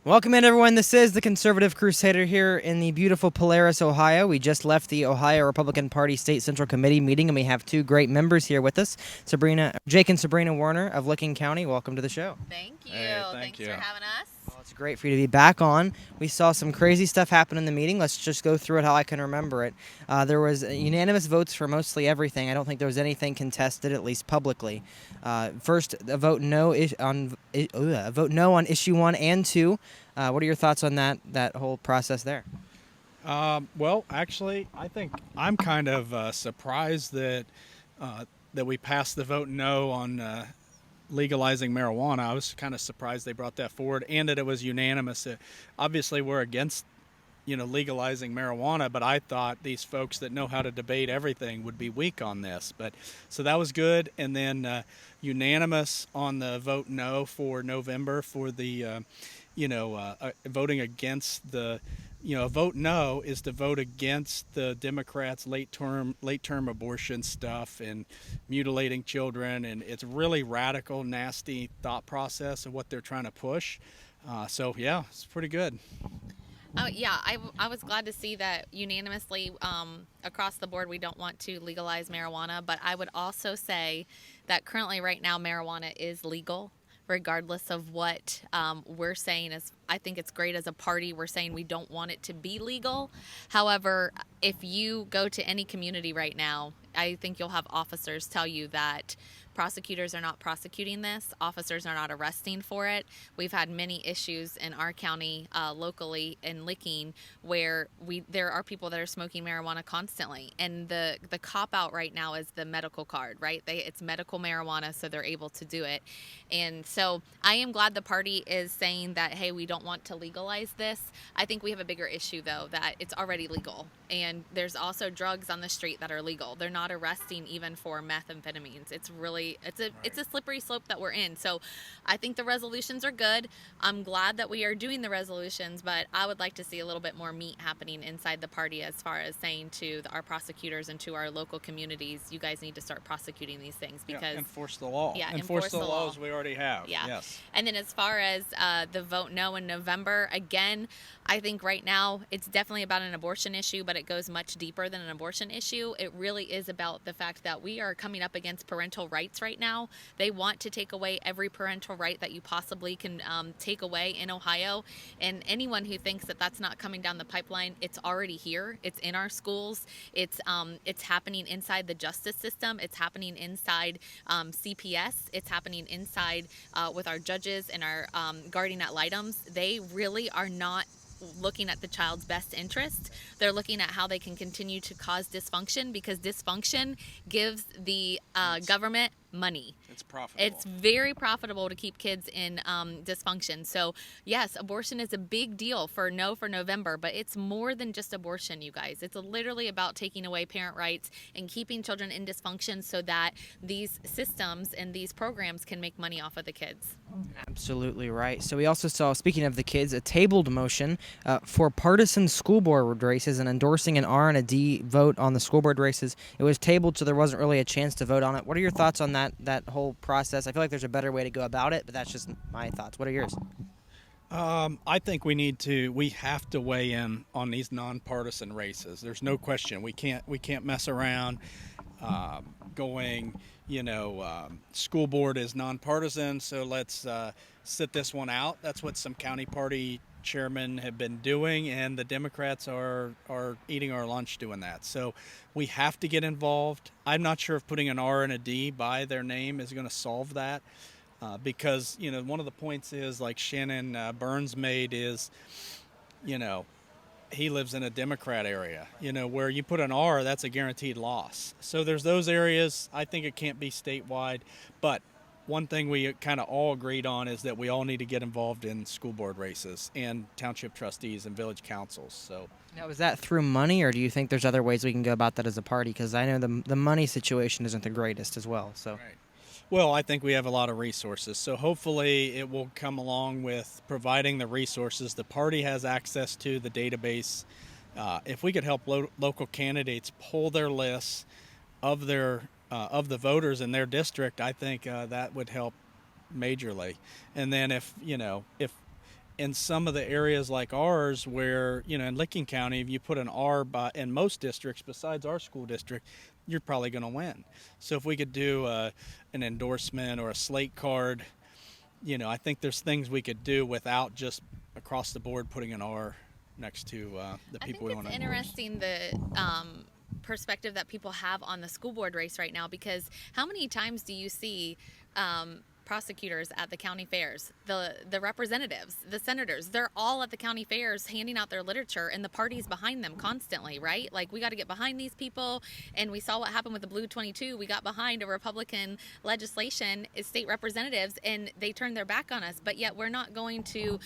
Welcome in, everyone. This is the Conservative Crusader here in the beautiful Polaris, Ohio. We just left the Ohio Republican Party State Central Committee meeting, and we have two great members here with us, Jake and Sabrina Warner of Licking County. Welcome to the show. Thank you. Hey, Thanks you. for having us. Well, it's great for you to be back on. We saw some crazy stuff happen in the meeting. Let's just go through it how I can remember it. There was unanimous votes for mostly everything. I don't think there was anything contested, at least publicly. First, a vote no on issue 1 and 2. What are your thoughts on that whole process there? Well, actually, I think I'm kind of surprised that we passed the vote no on legalizing marijuana. I was kind of surprised they brought that forward, and that it was unanimous. Obviously, we're against legalizing marijuana, but I thought these folks that know how to debate everything would be weak on this. But so that was good, and then unanimous on the vote no for November for the voting against the, a vote no is to vote against the Democrats' late term abortion stuff and mutilating children, and it's really radical, nasty thought process of what they're trying to push. So yeah, it's pretty good. I was glad to see that unanimously across the board we don't want to legalize marijuana, but I would also say that currently right now marijuana is legal. Regardless of what we're saying, I think it's great as a party. We're saying we don't want it to be legal. However, if you go to any community right now, I think you'll have officers tell you that prosecutors are not prosecuting this. Officers are not arresting for it. We've had many issues in our county locally in Licking where there are people that are smoking marijuana constantly. And the cop out right now is the medical card, right? It's medical marijuana, so they're able to do it. And so I am glad the party is saying that, hey, we don't want to legalize this. I think we have a bigger issue, though, that it's already legal. And there's also drugs on the street that are legal. They're not arresting even for methamphetamines. It's a slippery slope that we're in. So I think the resolutions are good. I'm glad that we are doing the resolutions, but I would like to see a little bit more meat happening inside the party as far as saying to our prosecutors and to our local communities, you guys need to start prosecuting these things because enforce the law. Yeah, enforce the laws we already have. Yeah. Yes. And then as far as the vote no in November, again, I think right now it's definitely about an abortion issue, but it goes much deeper than an abortion issue. It really is about the fact that we are coming up against parental rights right now. They want to take away every parental right that you possibly can take away in Ohio. And anyone who thinks that that's not coming down the pipeline, it's already here. It's in our schools. It's happening inside the justice system. It's happening inside CPS. It's happening inside with our judges and our guardian ad litems. They really are not looking at the child's best interest. They're looking at how they can continue to cause dysfunction because dysfunction gives the government money. It's profitable. It's very profitable to keep kids in dysfunction. So yes, abortion is a big deal for November, but it's more than just abortion, you guys. It's literally about taking away parent rights and keeping children in dysfunction so that these systems and these programs can make money off of the kids. Absolutely right. So we also saw, speaking of the kids, a tabled motion for partisan school board races and endorsing an R and a D vote on the school board races. It was tabled, so there wasn't really a chance to vote on it. What are your thoughts on that whole process? I feel like there's a better way to go about it, but that's just my thoughts. What are yours? I think we have to weigh in on these nonpartisan races. There's no question. We can't mess around going, school board is nonpartisan, so let's sit this one out. That's what some county party chairmen have been doing, and the Democrats are eating our lunch doing that. So we have to get involved. I'm not sure if putting an R and a D by their name is going to solve that. Because, one of the points is, like Shannon Burns made is, he lives in a Democrat area, where you put an R, that's a guaranteed loss. So there's those areas. I think it can't be statewide. But one thing we kind of all agreed on is that we all need to get involved in school board races and township trustees and village councils. So now, is that through money, or do you think there's other ways we can go about that as a party? Because I know the money situation isn't the greatest as well. So. Right. Well, I think we have a lot of resources, so hopefully it will come along with providing the resources. The party has access to the database. If we could help local candidates pull their lists of the voters in their district, I think that would help majorly. And then if in some of the areas like ours where, in Licking County, if you put an R in most districts besides our school district, you're probably going to win. So if we could do an endorsement or a slate card, I think there's things we could do without just across the board putting an R next to the people we want to endorse. I think it's interesting the perspective that people have on the school board race right now, because how many times do you see prosecutors at the county fairs, the representatives, the senators, they're all at the county fairs handing out their literature, and the party's behind them constantly, right? Like, we got to get behind these people. And we saw what happened with the Blue 22. We got behind a Republican legislation as state representatives, and they turned their back on us. But yet we're not going to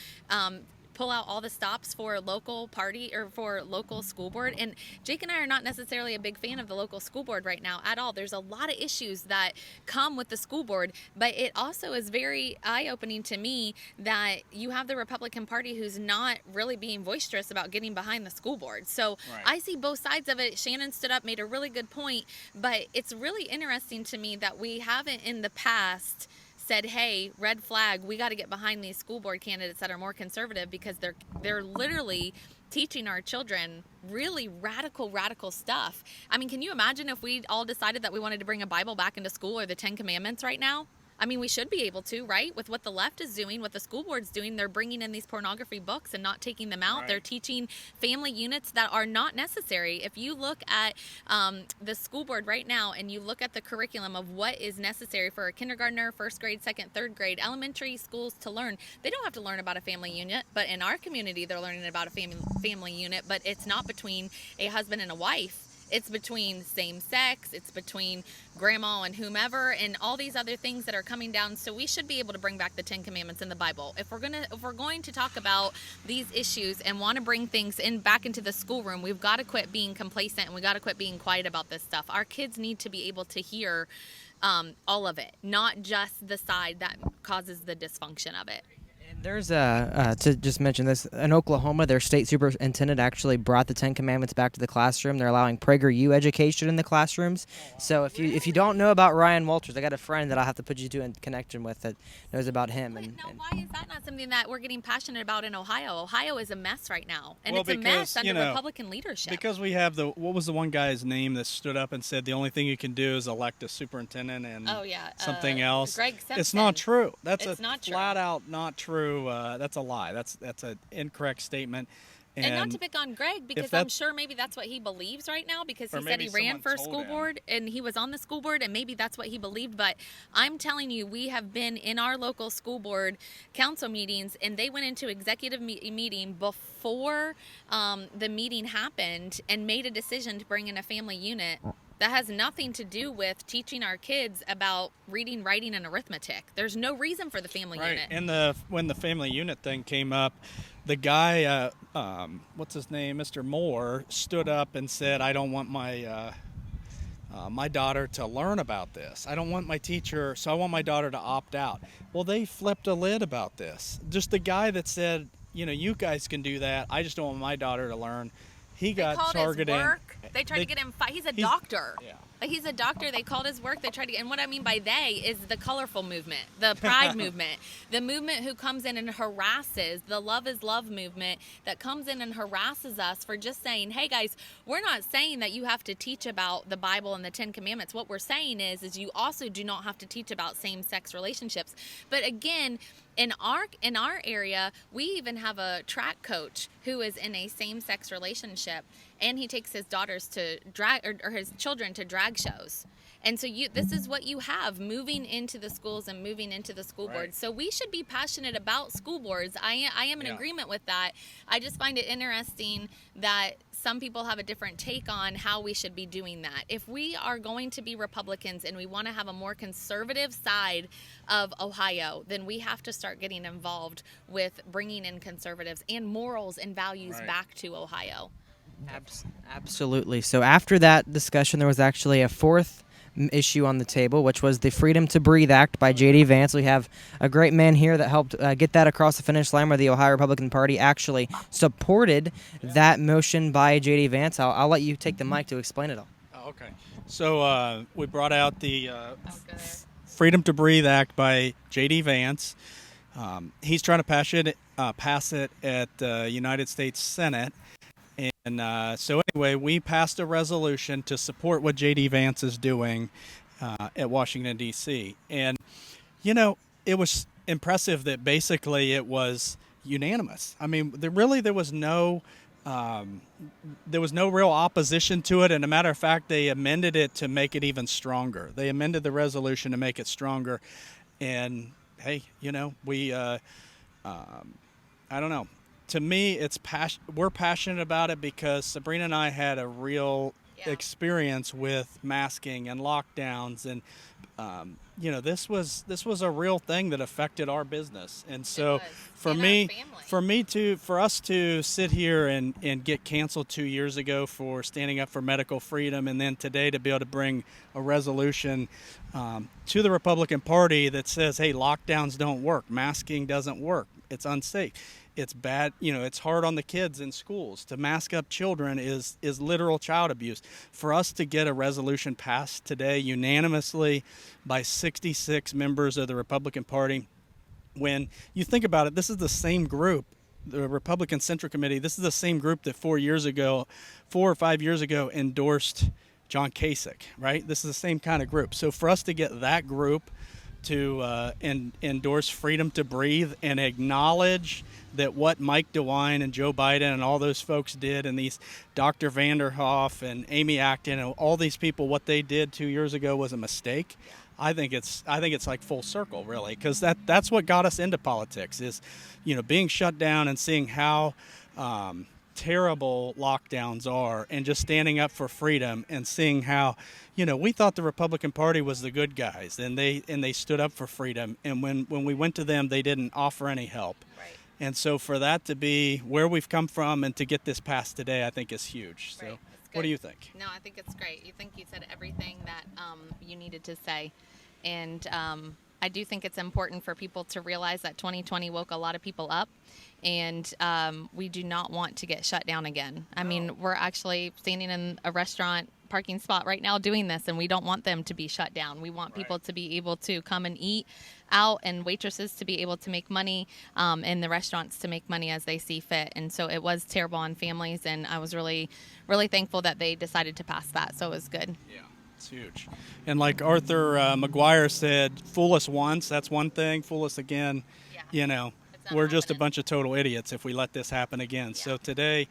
pull out all the stops for local party or for local school board. And Jake and I are not necessarily a big fan of the local school board right now at all. There's a lot of issues that come with the school board, but it also is very eye-opening to me that you have the Republican Party who's not really being boisterous about getting behind the school board. So Right. I see both sides of it. Shannon stood up, made a really good point, but it's really interesting to me that we haven't in the past said, hey, red flag, we got to get behind these school board candidates that are more conservative, because they're literally teaching our children really radical stuff. I mean, can you imagine if we all decided that we wanted to bring a Bible back into school, or the 10 Commandments right now? I mean, we should be able to, right? With what the left is doing, what the school board's doing, they're bringing in these pornography books and not taking them out. Right. They're teaching family units that are not necessary. If you look at the school board right now, and you look at the curriculum of what is necessary for a kindergartner, first grade, second, third grade, elementary schools to learn, they don't have to learn about a family unit. But in our community, they're learning about a family unit, but it's not between a husband and a wife. It's between same sex, it's between grandma and whomever, and all these other things that are coming down. So we should be able to bring back the 10 Commandments in the Bible. If we're going to talk about these issues and want to bring things back into the schoolroom, we've got to quit being complacent, and we got to quit being quiet about this stuff. Our kids need to be able to hear all of it, not just the side that causes the dysfunction of it. There's to just mention this, in Oklahoma, their state superintendent actually brought the 10 Commandments back to the classroom. They're allowing PragerU education in the classrooms. So if you don't know about Ryan Walters, I got a friend that I'll have to put you two in connection with that knows about him. Now, why is that not something that we're getting passionate about in Ohio? Ohio is a mess right now, and it's a mess under Republican leadership. Because we have what was the one guy's name that stood up and said the only thing you can do is elect a superintendent and something else. Greg Simpson. It's not true. That's not true. Flat out not true. That's a lie. That's an incorrect statement. And not to pick on Greg, because I'm sure maybe that's what he believes right now, because he said he ran for school board and he was on the school board, and maybe that's what he believed. But I'm telling you, we have been in our local school board council meetings, and they went into executive meeting before the meeting happened and made a decision to bring in a family unit. That has nothing to do with teaching our kids about reading, writing, and arithmetic. There's no reason for the family unit. And when the family unit thing came up, the guy, what's his name, Mr. Moore, stood up and said, "I don't want my my daughter to learn about this. I don't want my teacher, so I want my daughter to opt out." Well, they flipped a lid about this. Just the guy that said, you guys can do that. I just don't want my daughter to learn. He got targeted. His work. They tried to get him fired. He's a doctor. Yeah. He's a doctor. They called his work. They tried to and what I mean by they is the colorful movement, the pride movement, the movement who comes in and harasses, the love is love movement that comes in and harasses us for just saying, hey guys, we're not saying that you have to teach about the Bible and the 10 Commandments. What we're saying is you also do not have to teach about same-sex relationships. But again, in our area, we even have a track coach who is in a same-sex relationship, and he takes his daughters to drag or his children to drag shows. And so this is what you have moving into the schools and moving into the school boards. So we should be passionate about school boards. I am in agreement with that. I just find it interesting that some people have a different take on how we should be doing that. If we are going to be Republicans and we want to have a more conservative side of Ohio, then we have to start getting involved with bringing in conservatives and morals and values back to Ohio. Absolutely. So after that discussion, there was actually a fourth issue on the table, which was the Freedom to Breathe Act by J.D. Vance. We have a great man here that helped get that across the finish line, where the Ohio Republican Party actually supported that motion by J.D. Vance. I'll let you take the mic to explain it all. Oh, okay. So we brought out the Freedom to Breathe Act by J.D. Vance. He's trying to pass it at the United States Senate. And so anyway, we passed a resolution to support what J.D. Vance is doing at Washington, D.C. And, you know, it was impressive that basically it was unanimous. I mean, there was no real opposition to it. And a matter of fact, they amended it to make it even stronger. They amended the resolution to make it stronger. And, hey, you know, I don't know. To me, we're passionate about it because Sabrina and I had a real experience with masking and lockdowns, and you know, this was a real thing that affected our business. And so for us to sit here and get canceled 2 years ago for standing up for medical freedom, and then today to be able to bring a resolution to the Republican Party that says, hey, lockdowns don't work, masking doesn't work, it's unsafe, it's bad, you know, it's hard on the kids in schools. To mask up children is literal child abuse. For us to get a resolution passed today unanimously by 66 members of the Republican Party, when you think about it, this is the same group, the Republican Central Committee, this is the same group that 4 or 5 years ago endorsed John Kasich, right? This is the same kind of group. So for us to get that group to endorse freedom to breathe and acknowledge that what Mike DeWine and Joe Biden and all those folks did, and these Dr. Vanderhoff and Amy Acton and all these people, what they did 2 years ago was a mistake. I think it's like full circle, really, because that's what got us into politics, is, you know, being shut down and seeing how terrible lockdowns are, and just standing up for freedom and seeing how, you know, we thought the Republican Party was the good guys, and they stood up for freedom, and when we went to them, they didn't offer any help. Right. And so for that to be where we've come from and to get this passed today, I think is huge. So what do you think? No, I think it's great. You think you said everything that you needed to say. And I do think it's important for people to realize that 2020 woke a lot of people up, and we do not want to get shut down again. I mean, we're actually standing in a restaurant parking spot right now doing this, and we don't want them to be shut down. We want people to be able to come and eat out, and waitresses to be able to make money, and the restaurants to make money as they see fit. And so it was terrible on families, and I was really, really thankful that they decided to pass that. So it was good. Yeah. It's huge. And like Arthur McGuire said, fool us once, that's one thing. Fool us again, you know, we're just a bunch of total idiots if we let this happen again. Yeah. So today,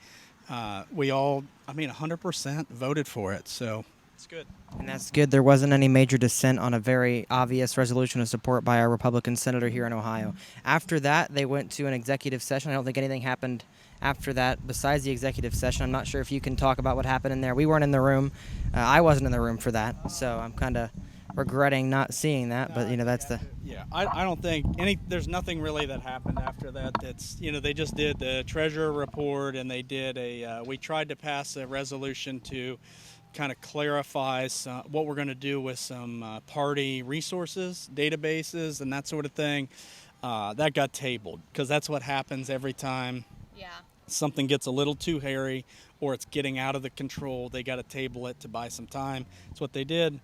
we all, 100% voted for it. So it's good. And that's good. There wasn't any major dissent on a very obvious resolution of support by our Republican senator here in Ohio. After that, they went to an executive session. I don't think anything happened after that besides the executive session. I'm not sure if you can talk about what happened in there. We weren't in the room. I wasn't in the room for that, so I'm kind of regretting not seeing that, but, you know, that's the... Yeah, I don't think there's nothing really that happened after that. That's, you know, they just did the treasurer report, and they did we tried to pass a resolution to kind of clarifies what we're going to do with some party resources, databases, and that sort of thing. That got tabled, because that's what happens every time something gets a little too hairy or it's getting out of the control. They got to table it to buy some time. That's what they did,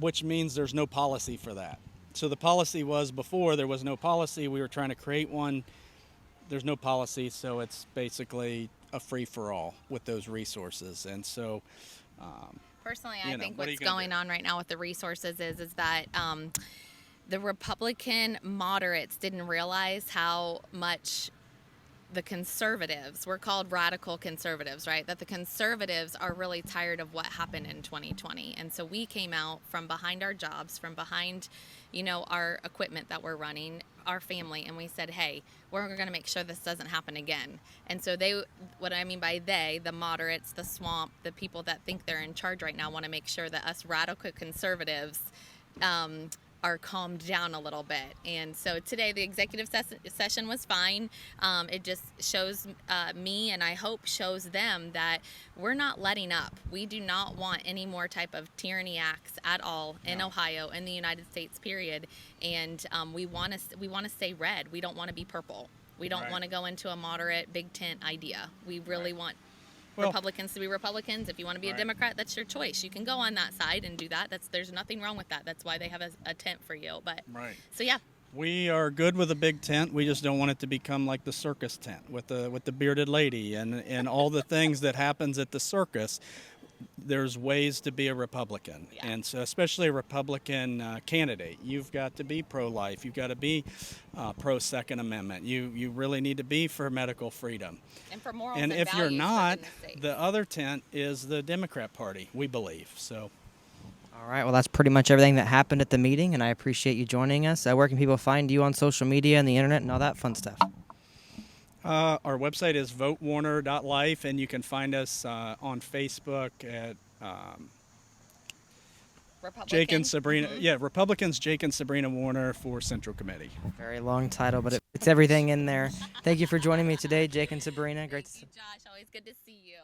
which means there's no policy for that. So the policy was, before there was no policy, we were trying to create one. There's no policy, so it's basically a free-for-all with those resources. And so personally, I think what's going on right now with the resources is that the Republican moderates didn't realize how much the conservatives, we're called radical conservatives, right? That the conservatives are really tired of what happened in 2020. And so we came out from behind our jobs, from behind, you know, our equipment that we're running, our family, and we said, hey, we're going to make sure this doesn't happen again. And so what I mean by they, the moderates, the swamp, the people that think they're in charge right now, want to make sure that us radical conservatives are calmed down a little bit. And so today the executive session was fine. It just shows me, and I hope shows them, that we're not letting up. We do not want any more type of tyranny acts at all in Ohio, in the United States, period. And we want to stay red. We don't want to be purple. We don't want to go into a moderate big tent idea. We really want Republicans to be Republicans. If you want to be a Democrat, that's your choice. You can go on that side and do that. There's nothing wrong with that. That's why they have a tent for you. But so yeah. We are good with a big tent. We just don't want it to become like the circus tent with the bearded lady and all the things that happens at the circus. There's ways to be a Republican, and so especially a Republican candidate. You've got to be pro-life. You've got to be pro-Second Amendment. You really need to be for medical freedom. And for morals And if you're values not, within the state. the other tent is the Democrat Party, we believe. So. All right, well, that's pretty much everything that happened at the meeting, and I appreciate you joining us. Where can people find you on social media and the internet and all that fun stuff? Our website is votewarner.life, and you can find us on Facebook at Jake and Sabrina. Yeah, Republicans, Jake and Sabrina Warner for Central Committee. Very long title, but it's everything in there. Thank you for joining me today, Jake and Sabrina. Great to see you, Josh. Always good to see you.